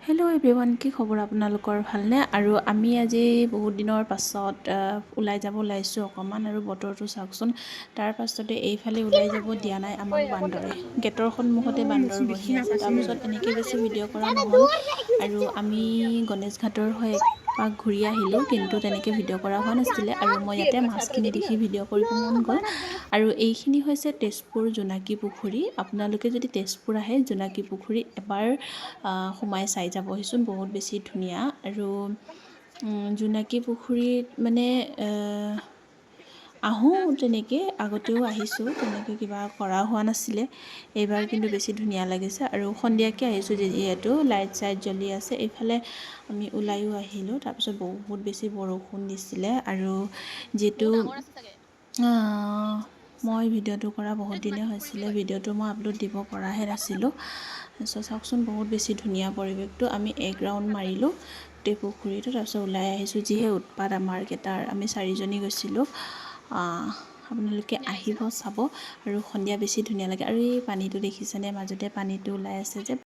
Hello' everyone, কি খবৰ আপোনালোকৰ? ভালনে? আৰু আমি আজি বহুত দিনৰ পাছত ওলাই যাব ওলাইছোঁ অকণমান। আৰু বতৰটো চাওকচোন, তাৰ পাছতে এইফালে ওলাই যাব দিয়া নাই আমাক বান্দৰে। গেটৰ সন্মুখতে বান্দৰ বহি আছে। তাৰপিছত এনেকৈ বেছি ভিডিঅ' কৰা নহ'ল আৰু আমি গণেশ ঘাটৰ হৈ এপাক ঘূৰি আহিলোঁ, কিন্তু তেনেকৈ ভিডিঅ' কৰা হোৱা নাছিলে। আৰু মই ইয়াতে মাছখিনি দেখি ভিডিঅ' কৰিব মন গ'ল। আৰু এইখিনি হৈছে তেজপুৰ জোনাকী পুখুৰী। আপোনালোকে যদি তেজপুৰ আহে, জোনাকী পুখুৰী এবাৰ সোমাই চাই যাবহিচোন, বহুত বেছি ধুনীয়া। আৰু জোনাকী পুখুৰীত মানে আহোঁ, তেনেকৈ আগতেও আহিছোঁ, তেনেকৈ কিবা কৰা হোৱা নাছিলে। এইবাৰ কিন্তু বেছি ধুনীয়া লাগিছে। আৰু সন্ধিয়াকৈ আহিছোঁ যিহেতু লাইট চাইট জ্বলি আছে। এইফালে আমি ওলাইও আহিলোঁ। তাৰপিছত বহুত বেছি বৰষুণ দিছিলে। আৰু যিটো মই ভিডিঅ'টো কৰা বহুত দিনেই হৈছিলে, ভিডিঅ'টো মই আপলোড দিব পৰাহে নাছিলোঁ। চাওকচোন, বহুত বেছি ধুনীয়া পৰিৱেশটো। আমি এক ৰাউণ্ড মাৰিলোঁ গোটেই পুখুৰীটো, তাৰপিছত ওলাই আহিছোঁ। যিহে উৎপাত আমাৰ কেইটাৰ, আমি 4জনী গৈছিলোঁ। আপোনালোকে আহিব, চাব। আৰু সন্ধিয়া বেছি ধুনীয়া লাগে। আৰু এই পানীটো দেখিছেনে, মাজতে পানীটো ওলাই আছে যে।